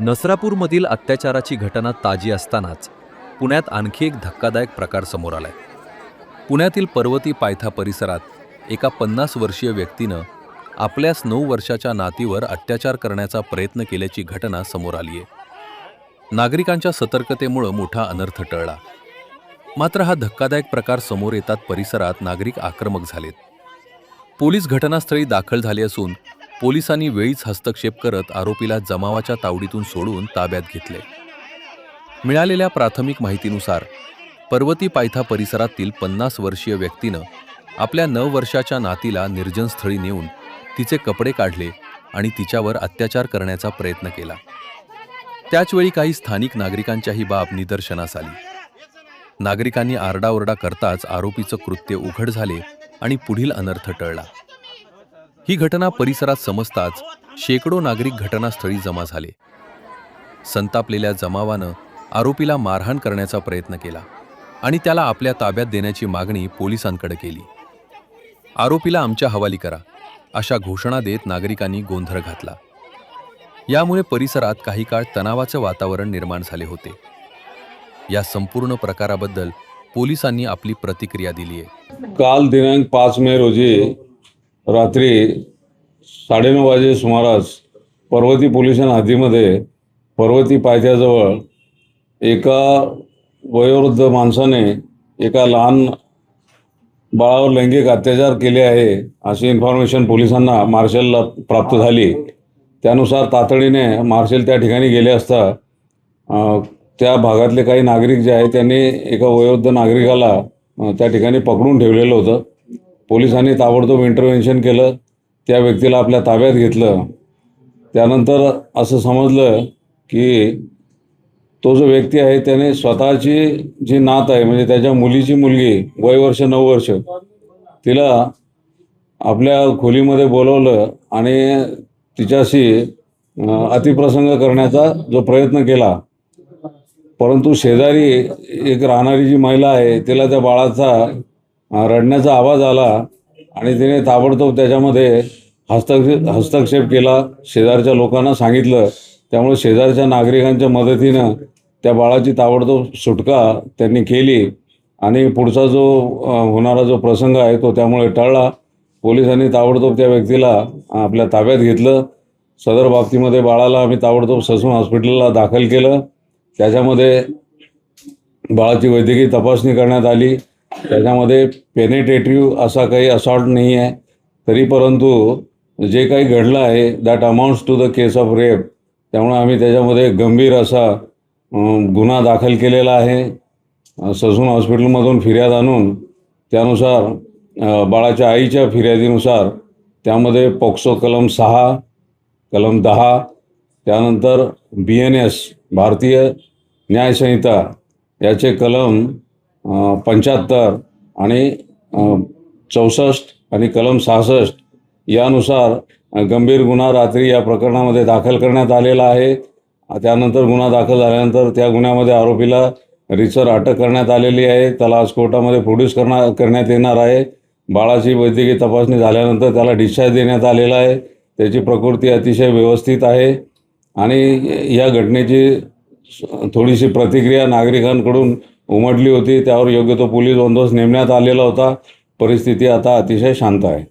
नसरापूरमधील अत्याचाराची घटना ताजी असतानाच पुण्यात आणखी एक धक्कादायक प्रकार समोर आलाय। पुण्यातील पर्वती पायथा परिसरात एका 50 वर्षीय व्यक्तीनं आपल्याच 9 वर्षाच्या नातीवर अत्याचार करण्याचा प्रयत्न केल्याची घटना समोर आली आहे। नागरिकांच्या सतर्कतेमुळे मोठा अनर्थ टळला। मात्र हा धक्कादायक प्रकार समोर येतात परिसरात नागरिक आक्रमक झालेत। पोलीस घटनास्थळी दाखल झाले असून पोलिसांनी वेळीच हस्तक्षेप करत आरोपीला जमावाच्या तावडीतून सोडून ताब्यात घेतले। मिळालेल्या प्राथमिक माहितीनुसार पर्वती पायथा परिसरातील 50 वर्षीय व्यक्तीनं आपल्या 9 वर्षाच्या नातीला निर्जन स्थळी नेऊन तिचे कपडे काढले आणि तिच्यावर अत्याचार करण्याचा प्रयत्न केला। त्याचवेळी काही स्थानिक नागरिकांच्या ही बाब निदर्शनास आली। नागरिकांनी आरडाओरडा करताच आरोपीचं कृत्य उघड झाले आणि पुढील अनर्थ टळला। ही घटना परिसरात समजताच शेकडो नागरिक घटनास्थळी जमा झाले। संतापलेल्या जमावानं आरोपीला मारहाण करण्याचा प्रयत्न केला आणि त्याला आपल्या ताब्यात देण्याची मागणी पोलिसांकडे केली। आरोपीला आमच्या हवाली करा अशा घोषणा देत नागरिकांनी गोंधळ घातला। यामुळे परिसरात काही काळ तणावाचे वातावरण निर्माण झाले होते। या संपूर्ण प्रकाराबद्दल पोलिसांनी आपली प्रतिक्रिया दिली आहे। काल दिनांक 5 मे रोजी रात्री 9:30 वाजे सुमारास पर्वती पोलीस हद्दीमध्ये पर्वती पायथ्याजवळ एका वयोवृद्ध माणसाने एका लहान बाळावर लैंगिक अत्याचार केले आहे अशी इन्फॉर्मेशन पोलिसांना मार्शलला प्राप्त झाली। त्यानुसार तातडीने मार्शल त्या ठिकाणी गेले असता त्या भागातले काही नागरिक जे आहेत त्यांनी एका वयोवृद्ध नागरिकाला त्या ठिकाणी पकडून ठेवलेलं होतं। पोलिसांनी ताबडतोब इंटरव्हेन्शन केलं, त्या व्यक्तीला आपल्या ताब्यात घेतलं। त्यानंतर असं समजलं की तो जो व्यक्ती आहे त्याने स्वतःची जी नात आहे म्हणजे त्याच्या मुलीची मुलगी वय वर्ष 9 वर्ष तिला आपल्या खोलीमध्ये बोलवलं आणि तिच्याशी अतिप्रसंग करण्याचा जो प्रयत्न केला। परंतु शेजारी एक राहणारी जी महिला आहे तिला त्या बाळाचा रडण्याचा आवाज आला आणि तिने ताबडतोब त्याच्यामध्ये हस्तक्षेप केला। शेजारच्या लोकांना सांगितलं, त्यामुळे शेजारच्या नागरिकांच्या मदतीनं त्या बाळाची ताबडतोब सुटका त्यांनी केली आणि पुढचा जो होणारा जो प्रसंग आहे तो त्यामुळे टळला। पोलिसांनी ताबडतोब त्या व्यक्तीला आपल्या ताब्यात घेतलं। सदर बाबतीमध्ये बाळाला आम्ही ताबडतोब ससून हॉस्पिटलला दाखल केलं। त्याच्यामध्ये बाळाची वैद्यकीय तपासणी करण्यात आली। त्याच्यामध्ये पेनिट्रेटिव्ह असा काही असॉल्ट नाही आहे, तरी परंतु जे काही घडलं आहे that amounts to the case of rape, त्यामुळे आम्ही त्याच्यामध्ये गंभीर असा गुन्हा दाखल केलेला आहे। ससून हॉस्पिटलमधून फिर्याद आणून त्यानुसार बाळाच्या आईच्या फिर्यादीनुसार त्यामध्ये पॉक्सो कलम 6, कलम 10, त्यानंतर BNS भारतीय न्यायसंहिता याचे कलम 75 आणि 64 आणि कलम 66 यानुसार गंभीर गुन्हा रात्री या प्रकरणामध्ये दाखल करण्यात आलेला आहे। त्यानंतर गुन्हा दाखल झाल्यानंतर त्या गुन्ह्यामध्ये आरोपीला रितसर अटक करण्यात आलेली आहे। त्याला आज कोर्टामध्ये प्रोड्यूस करण्यात येणार आहे। बाळाची वैद्यकीय तपासणी झाल्यानंतर त्याला डिस्चार्ज देण्यात आलेला आहे। त्याची प्रकृती अतिशय व्यवस्थित आहे आणि या घटनेची थोडीशी प्रतिक्रिया नागरिकांकडून उमटली होती, त्यावर योग्य तो पोलीस बंदोबस्त नेमण्यात आलेला होता। परिस्थिती आता अतिशय शांत आहे।